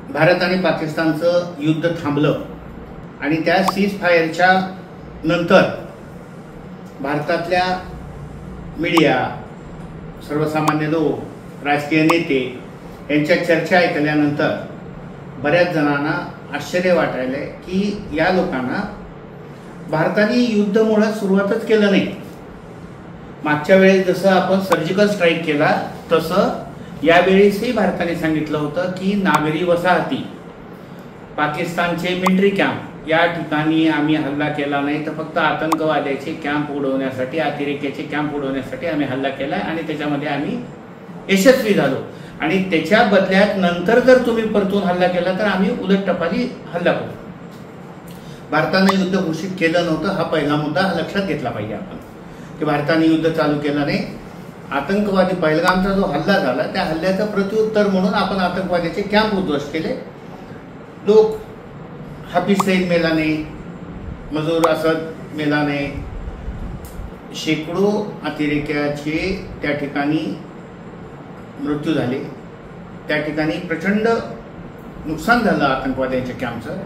भारत आणि पाकिस्तानचं युद्ध थांबलं आणि त्या सीज फायरच्या नंतर भारतातल्या मीडिया, सर्वसामान्य लोक, राजकीय नेते यांच्या चर्चा ऐकल्यानंतर बऱ्याच जणांना आश्चर्य वाटायलंय की या लोकांना भारताने युद्ध मुळात सुरुवातच केलं नाही. मागच्या वेळेस जसं आपण सर्जिकल स्ट्राईक केला तसं यावेळेसही भारताने सांगितलं होतं की नागरी वसाहती, पाकिस्तानचे मिलिटरी कॅम्प या ठिकाणी आम्ही हल्ला केला नाही, तर फक्त आतंकवाद्याचे कॅम्प उडवण्यासाठी, अतिरेक्याचे कॅम्प उडवण्यासाठी आम्ही हल्ला केला आणि त्याच्यामध्ये आम्ही यशस्वी झालो. आणि त्याच्या बदल्यात नंतर जर तुम्ही परतून हल्ला केला तर आम्ही उलटटपाली हल्ला करू. भारताने युद्ध घोषित केलं नव्हतं, हा पहिला मुद्दा लक्षात घेतला पाहिजे आपण, की भारताने युद्ध चालू केलं नाही. आतंकवादी पहलगामचा जो हल्ला झाला त्या हल्ल्याचं प्रत्युत्तर म्हणून आपण आतंकवाद्याचे कॅम्प उद्ध्वस्त केले. लोक हाफिज सईद मेला नाही, मजूर असद मेला नाही, शेकडो अतिरेक्याचे त्या ठिकाणी मृत्यू झाले, त्या ठिकाणी प्रचंड नुकसान झालं आतंकवाद्यांच्या कॅम्पचं.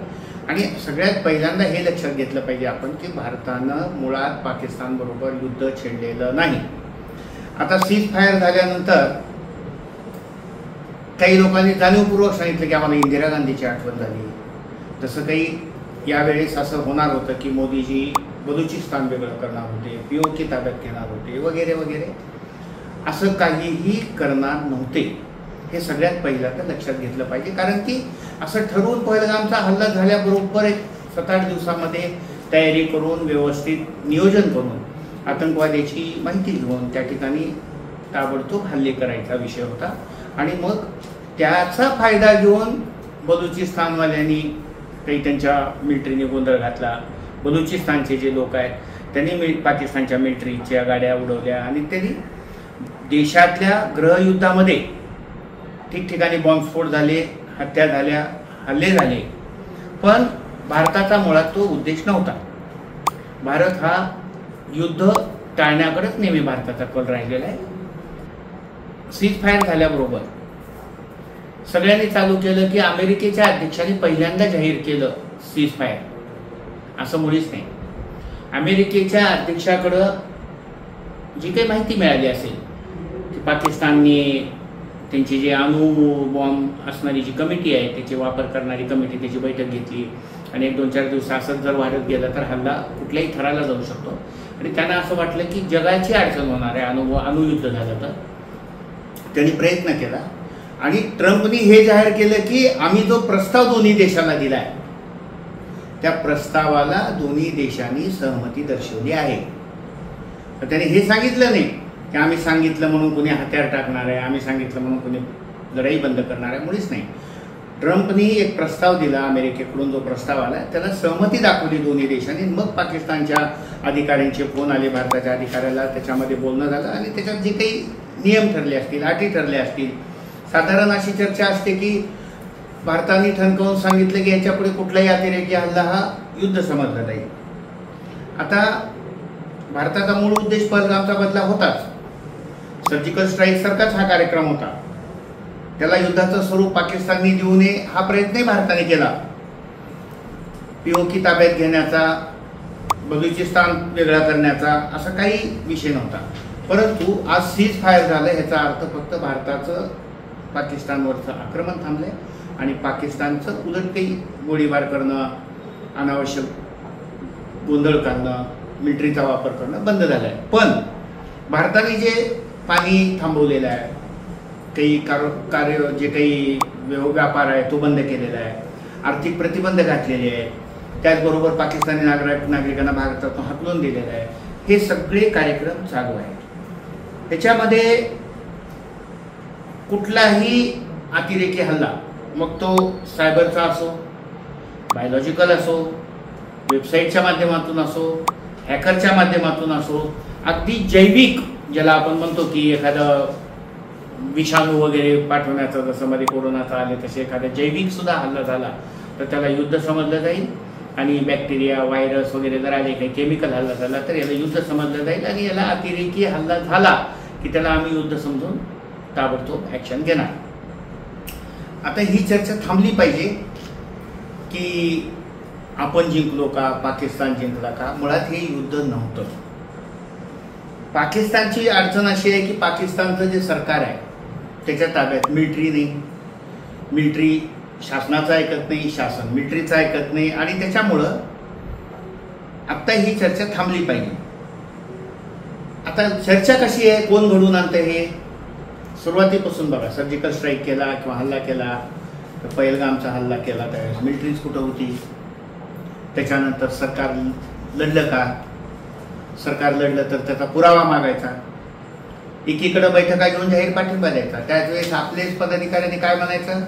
आणि सगळ्यात पहिल्यांदा हे लक्षात घेतलं पाहिजे आपण की भारतानं मुळात पाकिस्तानबरोबर युद्ध छेडलेलं नाही. आता सीज फायर झाल्यानंतर काही लोकांनी जाणीवपूर्वक सांगितलं की आम्हाला इंदिरा गांधीची आठवण झाली. तसं काही यावेळेस असं होणार होतं की मोदीजी बलुचिस्तान वेगळं करणार होते, POK ताब्यात घेणार होते, वगैरे वगैरे. असं काहीही करणार नव्हते, हे सगळ्यात पहिल्यांदा लक्षात घेतलं पाहिजे. कारण की असं ठरवून पहलगामचा हल्ला झाल्याबरोबर एक 7-8 दिवसामध्ये तयारी करून, व्यवस्थित नियोजन करून, आतंकवाद्याची माहिती घेऊन त्या ठिकाणी ताबडतोब हल्ले करायचा विषय होता. आणि मग त्याचा फायदा घेऊन बलुचिस्तानवाल्यांनी काही त्यांच्या मिलिटरीने गोंधळ घातला. बलुचिस्तानचे जे लोक आहेत त्यांनी पाकिस्तानच्या मिलिटरीच्या गाड्या उडवल्या आणि त्यांनी देशातल्या गृहयुद्धामध्ये ठिकठिकाणी बॉम्बस्फोट झाले, हत्या झाल्या, हल्ले झाले. पण भारताचा मुळात तो उद्देश नव्हता. भारत हा युद्ध टाळण्याकडेच नेहमी भारताचा कल राहिलेला आहे. सीज फायर झाल्याबरोबर सगळ्यांनी चालू केलं की अमेरिकेच्या अध्यक्षांनी पहिल्यांदा जाहीर केलं सीज फायर, असं मुळीच नाही. अमेरिकेच्या अध्यक्षाकडं जी काही माहिती मिळाली असेल की पाकिस्तानने त्यांची जी बॉम्ब असणारी जी कमिटी आहे, त्याची वापर करणारी कमिटी, त्याची बैठक घेतली आणि 1-2-4 दिवस असंच जर वाढत गेला तर हल्ला कुठल्याही थराला जाऊ शकतो. आणि त्यांना असं वाटलं की जगाची अडचण होणार आहे अणुयुद्ध झालं तर. त्यांनी प्रयत्न केला आणि ट्रम्पनी हे जाहीर केलं की आम्ही जो प्रस्ताव दोन्ही देशांना दिलाय त्या प्रस्तावाला दोन्ही देशांनी सहमती दर्शवली आहे. तर त्यांनी हे सांगितलं नाही की आम्ही सांगितलं म्हणून कोणी हत्यार टाकणार आहे, आम्ही सांगितलं म्हणून कोणी लढाई बंद करणार आहे, मुळीच नाही. ट्रम्पनी एक प्रस्ताव दिला, अमेरिकेकडून जो प्रस्ताव आला त्याला सहमती दाखवली दोन्ही देशांनी. मग पाकिस्तानच्या अधिकाऱ्यांचे फोन आले भारताच्या अधिकाऱ्याला, त्याच्यामध्ये बोलणं झालं आणि त्याच्यात जे काही नियम ठरले असतील, अटी ठरल्या असतील, साधारण अशी चर्चा असते की भारताने ठणकावून सांगितलं की याच्यापुढे कुठलाही अतिरेकी हल्ला हा युद्ध समजला जाईल. आता भारताचा मूळ उद्देश पहलगामचा बदला होताच, सर्जिकल स्ट्राईक सारखाच हा कार्यक्रम होता. त्याला युद्धाचं स्वरूप पाकिस्तानने देऊ नये हा प्रयत्नही भारताने केला. POK ताब्यात घेण्याचा, बलुचिस्तान वेगळा करण्याचा असा काही विषय नव्हता. परंतु आज सीज फायर झालं ह्याचा अर्थ फक्त भारताचं पाकिस्तानवरचं आक्रमण थांबलंय आणि पाकिस्तानचं उलट काही गोळीबार करणं, अनावश्यक गोंधळ करणं, मिलिटरीचा वापर करणं बंद झालं आहे. पण भारताने जे पाणी थांबवलेलं आहे, काही कार्य जे काही व्यापार आहे तो बंद केलेला आहे, आर्थिक प्रतिबंध घातलेले आहेत, त्याचबरोबर पाकिस्तानी नागरिकांना भारतातून हाकलून दिलेलं आहे, हे सगळे कार्यक्रम चालू आहेत. त्याच्यामध्ये कुठलाही अतिरेकी हल्ला, मग तो सायबरचा असो, बायोलॉजिकल असो, वेबसाईटच्या माध्यमातून असो, हॅकरच्या माध्यमातून असो, अगदी जैविक ज्याला आपण म्हणतो की एखादं विषाणू वगैरे पाठवण्याचं, जसं मध्ये कोरोनाचा आले तसे एखादा जैविक सुद्धा हल्ला झाला तर त्याला युद्ध समजलं जाईल. आणि बॅक्टेरिया, व्हायरस वगैरे जर आले, काही केमिकल हल्ला झाला तर याला युद्ध समजलं जाईल आणि याला अतिरेकी हल्ला झाला की त्याला आम्ही युद्ध समजून ताबडतोब ॲक्शन घेणार. आता ही चर्चा थांबली पाहिजे की आपण जिंकलो का, पाकिस्तान जिंकला का. मुळात हे युद्ध नव्हतं. पाकिस्तानची अडचण अशी आहे की पाकिस्तानचं जे सरकार आहे त्याच्या ताब्यात मिलिटरी नाही, मिलिटरी शासनाचं ऐकत नाही, शासन मिलिटरीचं ऐकत नाही. आणि त्याच्यामुळं आता ही चर्चा थांबली पाहिजे. आता चर्चा कशी आहे, कोण घडून आणतं हे सुरुवातीपासून बघा. सर्जिकल स्ट्राईक केला किंवा हल्ला केला, पहलगामचा हल्ला केला त्यावेळेस मिलिटरीज कुठं होती. त्याच्यानंतर सरकार लढलं का, सरकार लढलं तर त्याचा पुरावा मागायचा, एकीकडे बैठका घेऊन जाहीर पाठिंबा द्यायचा. त्याच वेळेस आपलेच पदाधिकाऱ्यांनी काय म्हणायचं,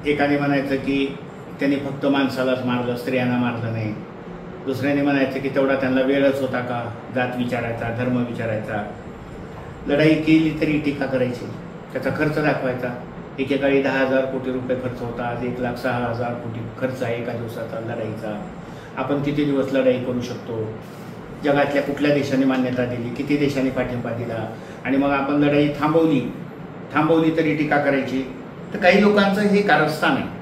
एकाने म्हणायचं की त्यांनी फक्त माणसालाच मारलं, स्त्रियांना मारलं नाही. दुसऱ्याने म्हणायचं की तेवढा त्यांना वेळच होता का, जात विचारायचा, धर्म विचारायचा. लढाई केली तरी टीका करायची, त्याचा खर्च दाखवायचा. एकेकाळी 10,000 कोटी रुपये खर्च होता, आज 1,06,000 कोटी खर्च आहे एका दिवसाचा लढाईचा. आपण किती दिवस लढाई करू शकतो, जगातल्या कुठल्या देशाने मान्यता दिली, किती देशांनी पाठिंबा दिला. आणि मग आपण लढाई थांबवली तरी टीका करायची. तर काही लोकांचं हे कारस्थान आहे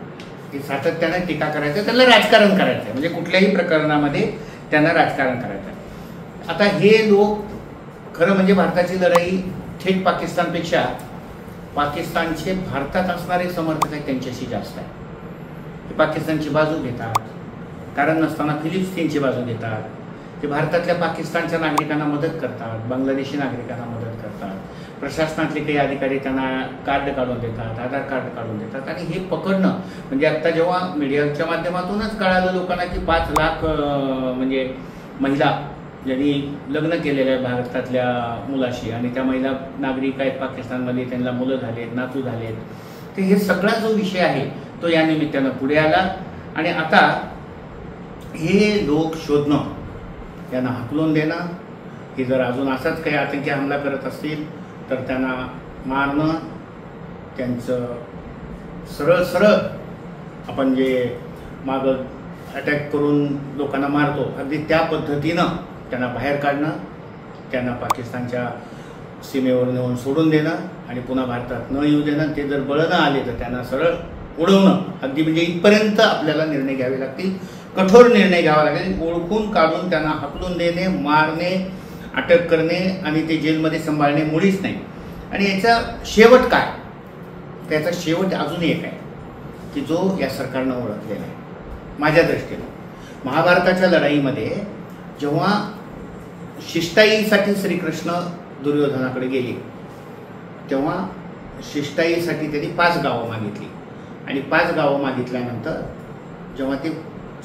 की सातत्याने टीका करायचं, त्याला राजकारण करायचं, म्हणजे कुठल्याही प्रकरणामध्ये त्यांना राजकारण करायचं. आता हे लोक खरं म्हणजे भारताची लढाई थेट पाकिस्तानपेक्षा पाकिस्तानचे भारतात असणारे समर्थक आहेत त्यांच्याशी जास्त आहे. ते पाकिस्तानची बाजू घेतात, कारण नसताना फिलिस्तीनची बाजू घेतात. ते भारतातल्या पाकिस्तानच्या नागरिकांना मदत करतात, बांगलादेशी नागरिकांना मदत करतात. प्रशासनातले काही अधिकारी त्यांना कार्ड काढून देतात, आधार कार्ड काढून देतात. आणि हे पकडणं म्हणजे आत्ता जेव्हा मीडियाच्या माध्यमातूनच कळालं लोकांना की 5 लाख म्हणजे महिला ज्यांनी लग्न केलेलं आहे भारतातल्या मुलाशी आणि त्या महिला नागरिक आहेत पाकिस्तानमध्ये, त्यांना मुलं झालेत, नातू झालेत. तर हे सगळा जो विषय आहे तो या निमित्तानं पुढे आला. आणि आता हे लोक शोधणं, त्यांना हाकलून देणं, हे जर अजून असाच काही आतंकी हमला करत असतील तर त्यांना मारणं, त्यांचं सरळ आपण जे मागं अटॅक करून लोकांना मारतो अगदी त्या पद्धतीनं त्यांना बाहेर काढणं, त्यांना पाकिस्तानच्या सीमेवर नेऊन सोडून देणं आणि पुन्हा भारतात न येऊ देणं. ते जर बळं न आले तर त्यांना सरळ उडवणं, अगदी म्हणजे इथपर्यंत आपल्याला निर्णय घ्यावे लागतील, कठोर निर्णय घ्यावा लागेल. ओळखून काढून त्यांना हाकलून देणे, मारणे, अटक करणे आणि ते जेलमध्ये सांभाळणे मुळीच नाही. आणि याचा शेवट काय, त्याचा शेवट अजून एक आहे की जो या सरकारनं ओळखलेला आहे. माझ्या दृष्टीनं महाभारताच्या लढाईमध्ये जेव्हा शिष्टाईसाठी श्रीकृष्ण दुर्योधनाकडे गेले तेव्हा शिष्टाईसाठी त्यांनी 5 गावं मागितली. आणि 5 गावं मागितल्यानंतर जेव्हा ते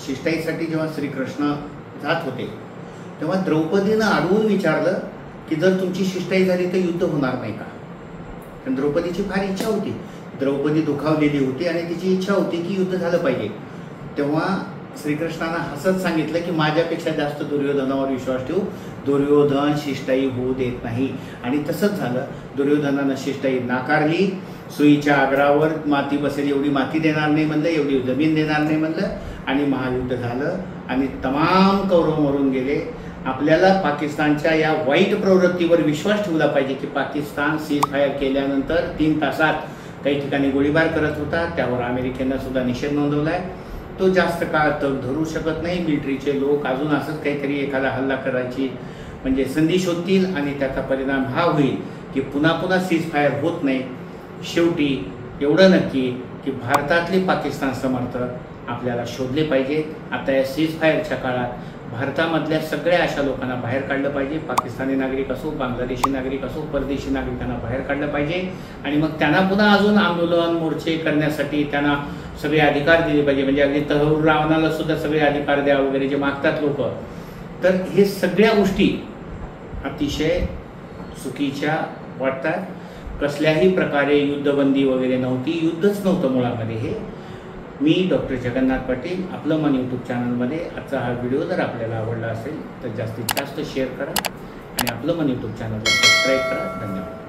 शिष्टाईसाठी जेव्हा श्रीकृष्ण जात होते तेव्हा द्रौपदीनं अडवून विचारलं की जर तुमची शिष्टाई झाली तर युद्ध होणार नाही का. पण द्रौपदीची फार इच्छा होती, द्रौपदी दुखावलेली होती आणि तिची इच्छा होती की युद्ध झालं पाहिजे. तेव्हा श्रीकृष्णानं हसत सांगितलं की माझ्यापेक्षा जास्त दुर्योधनावर विश्वास ठेवू, दुर्योधन शिष्टाई होऊ देत नाही. आणि तसंच झालं. दुर्योधनानं शिष्टाई नाकारली. सुईच्या आग्रावर माती बसेल एवढी माती देणार नाही म्हणलं, एवढी जमीन देणार नाही म्हणलं. आणि महायुद्ध झालं आणि तमाम कौरव मरून गेले. आपल्याला पाकिस्तानच्या या वाईट प्रवृत्तीवर विश्वास ठेवला पाहिजे की पाकिस्तान सीज फायर केल्यानंतर 3 तासात काही ठिकाणी गोळीबार करत होता, त्यावर अमेरिकेनं सुद्धा निषेध नोंदवला आहे. तो जास्त काळ तग धरू शकत नाही. मिलिटरीचे लोक अजून असंच काहीतरी एखादा हल्ला करायची म्हणजे संधी शोधतील आणि त्याचा परिणाम हा होईल की पुन्हा सीज फायर होत नाही. शेवटी एवढं नक्की की भारतातले पाकिस्तान समर्थक आपल्याला शोधले पाहिजे. आता या सीज फायरच्या काळात भारतामधल्या सगळ्या अशा लोकांना बाहेर काढलं पाहिजे. पाकिस्तानी नागरिक असो, बांगलादेशी नागरिक असो, परदेशी नागरिकांना बाहेर काढलं पाहिजे. आणि मग त्यांना पुन्हा अजून आंदोलन मोर्चे करण्यासाठी त्यांना सगळे अधिकार दिले पाहिजे. म्हणजे अगदी तहूर रावणाला सुद्धा सगळे अधिकार द्या वगैरे जे मागतात लोक. तर हे सगळ्या गोष्टी अतिशय चुकीच्या वाटतात. कसल्याही प्रकारे युद्धबंदी वगैरे नव्हती, युद्धच नव्हतं मुळामध्ये. हे मी डॉक्टर जगन्नाथ पाटील, आपलं मन यूट्यूब चॅनलमध्ये आजचा हा व्हिडिओ जर आपल्याला आवडला असेल तर जास्तीत जास्त शेअर करा आणि आपलं मन यूट्यूब चॅनलला सबस्क्राईब करा. धन्यवाद.